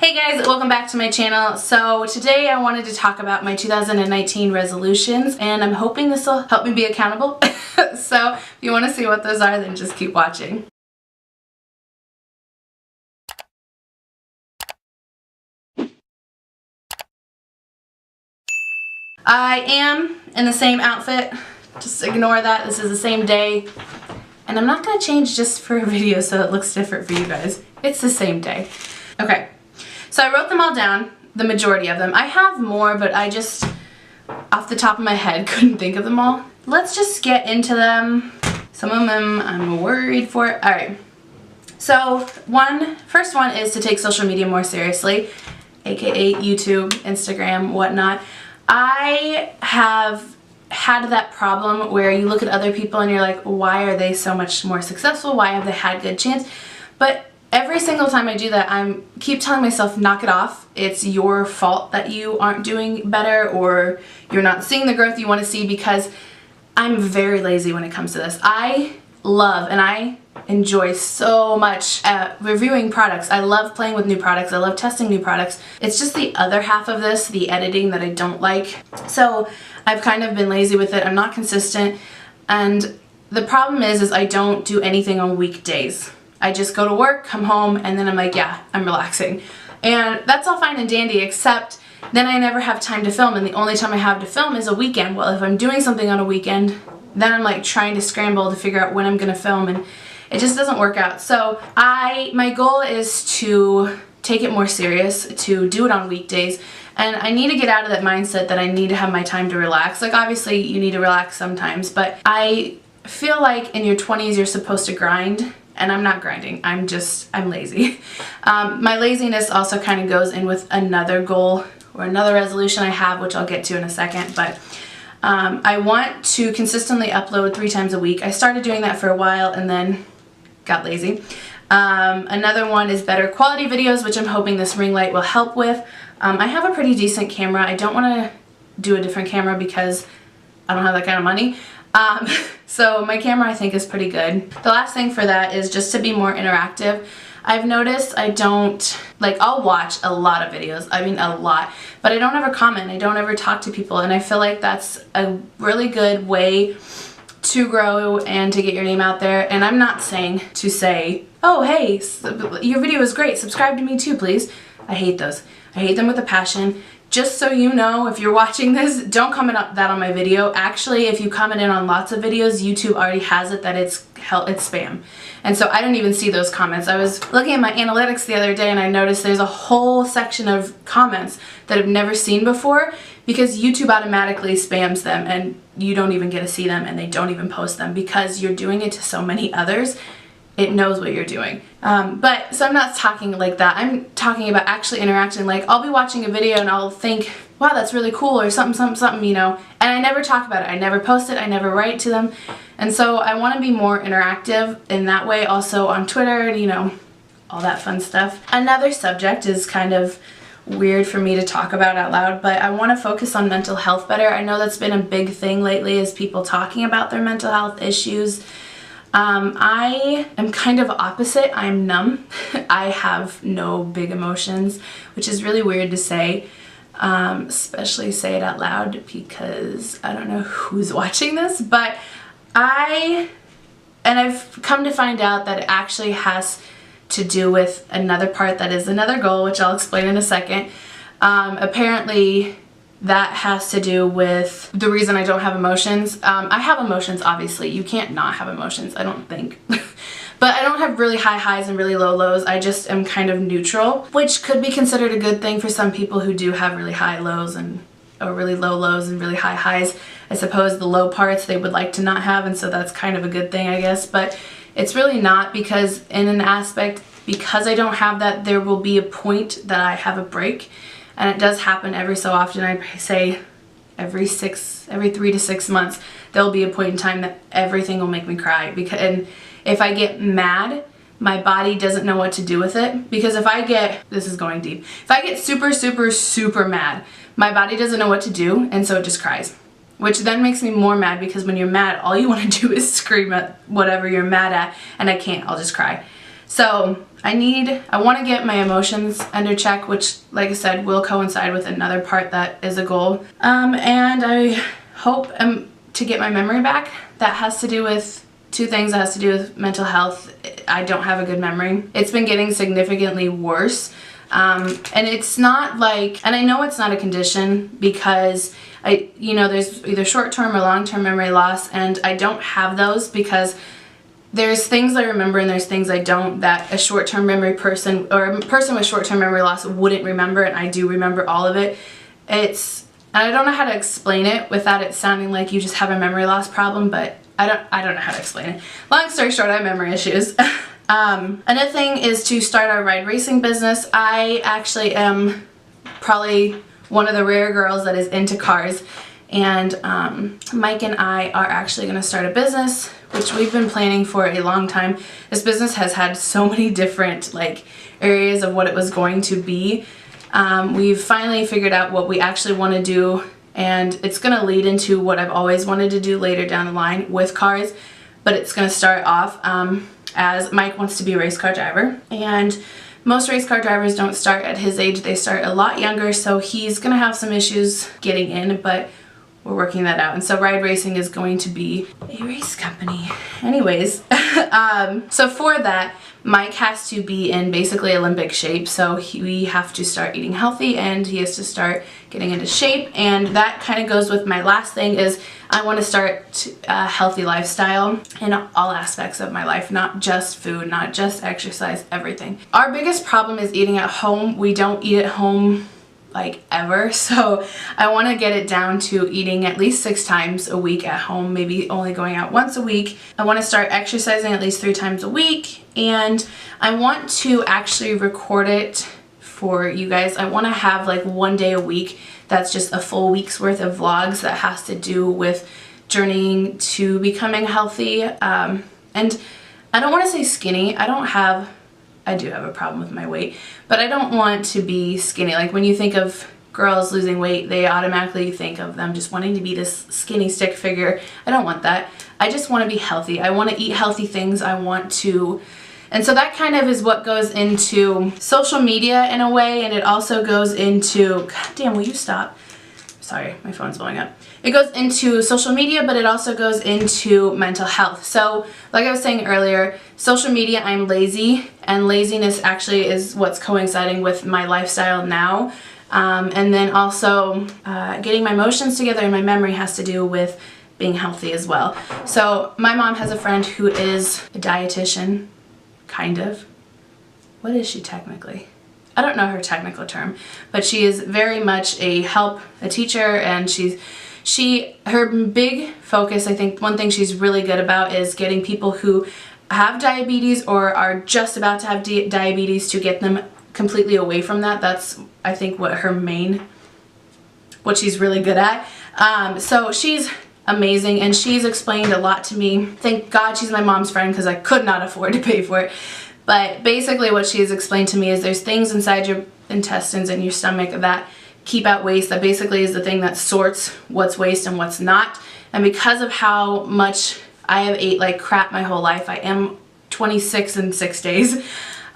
Hey guys, welcome back to my channel. So today I wanted to talk about my 2019 resolutions, and I'm hoping this will help me be accountable. So if you want to see what those are, then just keep watching. I am in the same outfit. Just ignore that. This is the same day. And I'm not going to change just for a video so it looks different for you guys. It's the same day. Okay. So I wrote them all down, the majority of them. I have more, but I just, off the top of my head, couldn't think of them all. Let's just get into them. Some of them I'm worried for. Alright. So, first one is to take social media more seriously, aka YouTube, Instagram, whatnot. I have had that problem where you look at other people and you're like, why are they so much more successful? Why have they had good chance? But every single time I do that, I keep telling myself, knock it off. It's your fault that you aren't doing better or you're not seeing the growth you want to see, because I'm very lazy when it comes to this. I love and I enjoy so much reviewing products. I love playing with new products. I love testing new products. It's just the other half of this, the editing, that I don't like. So I've kind of been lazy with it. I'm not consistent. And the problem is I don't do anything on weekdays. I just go to work, come home, and then I'm like, yeah, I'm relaxing. And that's all fine and dandy, except then I never have time to film, and the only time I have to film is a weekend. Well, if I'm doing something on a weekend, then I'm like trying to scramble to figure out when I'm gonna film, and it just doesn't work out. So my goal is to take it more serious, to do it on weekdays, and I need to get out of that mindset that I need to have my time to relax. Like, obviously you need to relax sometimes, but I feel like in your 20s you're supposed to grind. And I'm not grinding, I'm lazy. My laziness also kind of goes in with another goal or another resolution I have, which I'll get to in a second, but I want to consistently upload 3 times a week. I started doing that for a while and then got lazy. Another one is better quality videos, which I'm hoping this ring light will help with. I have a pretty decent camera. I don't want to do a different camera because I don't have that kind of money. So my camera I think is pretty good. The last thing for that is just to be more interactive. I've noticed I don't, I'll watch a lot of videos, I mean a lot, but I don't ever comment, I don't ever talk to people, and I feel like that's a really good way to grow and to get your name out there. And I'm not saying to say, oh hey, your video is great, subscribe to me too please. I hate those. I hate them with a passion. Just so you know, if you're watching this, don't comment that on my video. Actually, if you comment in on lots of videos, YouTube already has it that it's spam. And so I don't even see those comments. I was looking at my analytics the other day and I noticed there's a whole section of comments that I've never seen before, because YouTube automatically spams them and you don't even get to see them, and they don't even post them because you're doing it to so many others. It knows what you're doing. So I'm not talking like that. I'm talking about actually interacting. Like, I'll be watching a video and I'll think, wow, that's really cool, or something, you know, and I never talk about it. I never post it. I never write to them. And so I want to be more interactive in that way, also on Twitter and, you know, all that fun stuff. Another subject is kind of weird for me to talk about out loud, but I want to focus on mental health better. I know that's been a big thing lately, is people talking about their mental health issues. I am kind of opposite. I'm numb. I have no big emotions, which is really weird to say, especially say it out loud, because I don't know who's watching this, but I've come to find out that it actually has to do with another part that is another goal, which I'll explain in a second. Apparently that has to do with the reason I don't have emotions. I have emotions, obviously. You can't not have emotions, I don't think. But I don't have really high highs and really low lows. I just am kind of neutral, which could be considered a good thing for some people who do have really high lows or really low lows and really high highs. I suppose the low parts they would like to not have, and so that's kind of a good thing, I guess. But it's really not, because in an aspect, because I don't have that, there will be a point that I have a break. And it does happen every so often. I say every 3 to 6 months, there'll be a point in time that everything will make me cry. And if I get mad, my body doesn't know what to do with it. Because if I get, this is going deep, if I get super, super, super mad, my body doesn't know what to do, and so it just cries. Which then makes me more mad, because when you're mad, all you want to do is scream at whatever you're mad at, and I can't, I'll just cry. So I want to get my emotions under check, which, like I said, will coincide with another part that is a goal. And I hope to get my memory back. That has to do with two things. That has to do with mental health. I don't have a good memory. It's been getting significantly worse. And it's not like, and I know it's not a condition because there's either short-term or long-term memory loss, and I don't have those because there's things I remember and there's things I don't, that a short-term memory person or a person with short-term memory loss wouldn't remember, and I do remember all of it. And I don't know how to explain it without it sounding like you just have a memory loss problem, but I don't know how to explain it. Long story short, I have memory issues. Another thing is to start our ride racing business. I actually am probably one of the rare girls that is into cars, and Mike and I are actually going to start a business, which we've been planning for a long time. This business has had so many different areas of what it was going to be. We've finally figured out what we actually want to do, and it's going to lead into what I've always wanted to do later down the line with cars, but it's going to start off as Mike wants to be a race car driver, and most race car drivers don't start at his age. They start a lot younger, so he's going to have some issues getting in, but we're working that out. And so Ride Racing is going to be a race company. Anyways, so for that, Mike has to be in basically Olympic shape, so we have to start eating healthy and he has to start getting into shape, and that kind of goes with my last thing is I want to start a healthy lifestyle in all aspects of my life, not just food, not just exercise, everything. Our biggest problem is eating at home. We don't eat at home ever, so I want to get it down to eating at least 6 times a week at home, maybe only going out once a week. I want to start exercising at least 3 times a week, and I want to actually record it for you guys. I want to have one day a week that's just a full week's worth of vlogs that has to do with journeying to becoming healthy. And I don't want to say skinny. I do have a problem with my weight, but I don't want to be skinny. When you think of girls losing weight, they automatically think of them just wanting to be this skinny stick figure. I don't want that. I just want to be healthy. I want to eat healthy things. And so that kind of is what goes into social media in a way, and it also goes into, God damn, will you stop? Sorry, my phone's blowing up. It goes into social media, but it also goes into mental health. So like I was saying earlier, social media, I'm lazy, and laziness actually is what's coinciding with my lifestyle now. And then also getting my emotions together and my memory has to do with being healthy as well. So my mom has a friend who is a dietitian, kind of. What is she technically? I don't know her technical term, but she is very much a teacher, and her big focus, I think one thing she's really good about is getting people who have diabetes or are just about to have diabetes to get them completely away from that. That's, I think, what she's really good at. So she's amazing, and she's explained a lot to me. Thank God she's my mom's friend because I could not afford to pay for it. But basically what she has explained to me is there's things inside your intestines and your stomach that keep out waste. That basically is the thing that sorts what's waste and what's not. And because of how much I have ate like crap my whole life, I am 26 in 6 days.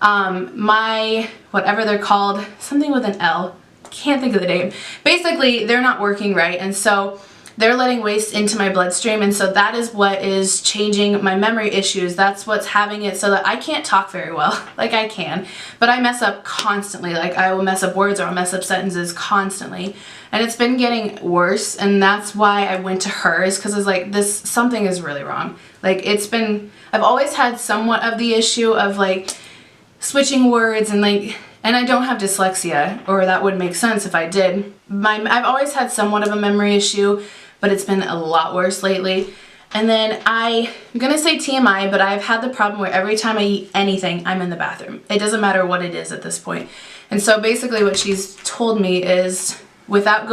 My, whatever they're called, something with an L, can't think of the name. Basically, they're not working right, and so they're letting waste into my bloodstream, and so that is what is changing my memory issues. That's what's having it so that I can't talk very well. Like I can, but I mess up constantly. Like I will mess up words or I'll mess up sentences constantly. And it's been getting worse, and that's why I went to her, is because I was like, something is really wrong. Like I've always had somewhat of the issue of like switching words and I don't have dyslexia, or that would make sense if I did. I've always had somewhat of a memory issue, but it's been a lot worse lately. And then I'm gonna say TMI, but I've had the problem where every time I eat anything, I'm in the bathroom. It doesn't matter what it is at this point. And so basically what she's told me is, without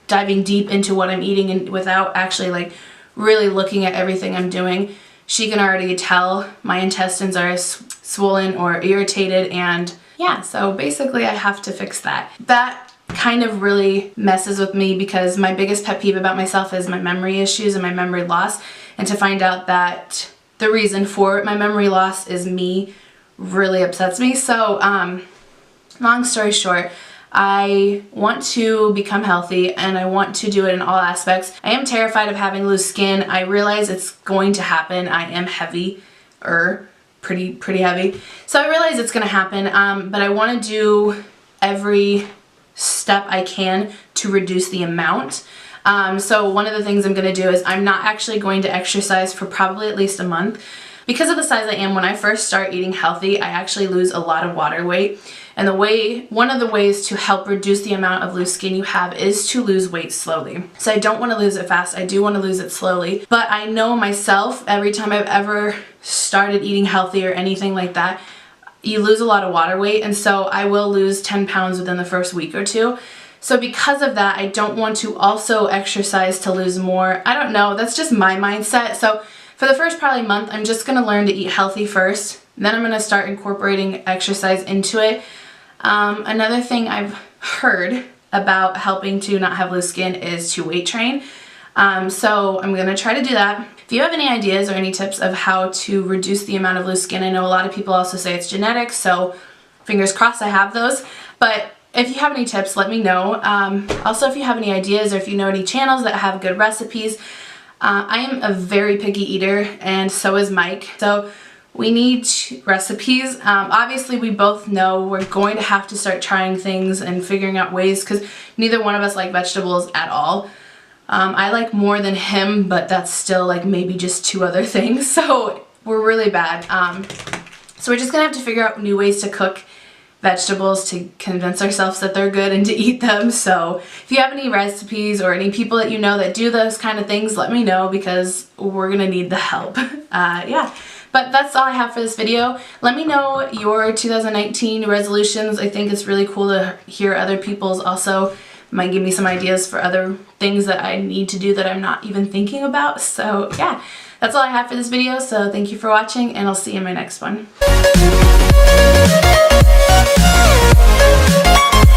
diving deep into what I'm eating and without actually like really looking at everything I'm doing, she can already tell my intestines are swollen or irritated, and yeah, so basically I have to fix that. That kind of really messes with me because my biggest pet peeve about myself is my memory issues and my memory loss, and to find out that the reason for my memory loss is me really upsets me. So long story short, I want to become healthy and I want to do it in all aspects. I am terrified of having loose skin. I realize it's going to happen. I am heavy, pretty heavy. So I realize it's gonna happen, but I wanna do every step I can to reduce the amount. So one of the things I'm gonna do is I'm not actually going to exercise for probably at least a month. Because of the size I am, when I first start eating healthy, I actually lose a lot of water weight. And one of the ways to help reduce the amount of loose skin you have is to lose weight slowly. So I don't want to lose it fast, I do want to lose it slowly. But I know myself, every time I've ever started eating healthy or anything like that, you lose a lot of water weight, and so I will lose 10 pounds within the first week or two. So because of that, I don't want to also exercise to lose more. I don't know, that's just my mindset. So for the first probably month, I'm just gonna learn to eat healthy first. Then I'm gonna start incorporating exercise into it. Another thing I've heard about helping to not have loose skin is to weight train. So I'm gonna try to do that. If you have any ideas or any tips of how to reduce the amount of loose skin, I know a lot of people also say it's genetic, so fingers crossed I have those. But if you have any tips, let me know. Also, if you have any ideas or if you know any channels that have good recipes, I am a very picky eater, and so is Mike. So we need recipes. Obviously, we both know we're going to have to start trying things and figuring out ways, because neither one of us like vegetables at all. I like more than him, but that's still like maybe just 2 other things. So we're really bad. So we're just gonna have to figure out new ways to cook vegetables to convince ourselves that they're good and to eat them. So if you have any recipes or any people that you know that do those kind of things, let me know, because we're gonna need the help. Yeah. But that's all I have for this video. Let me know your 2019 resolutions. I think it's really cool to hear other people's also. Might give me some ideas for other things that I need to do that I'm not even thinking about. So yeah, that's all I have for this video. So thank you for watching, and I'll see you in my next one.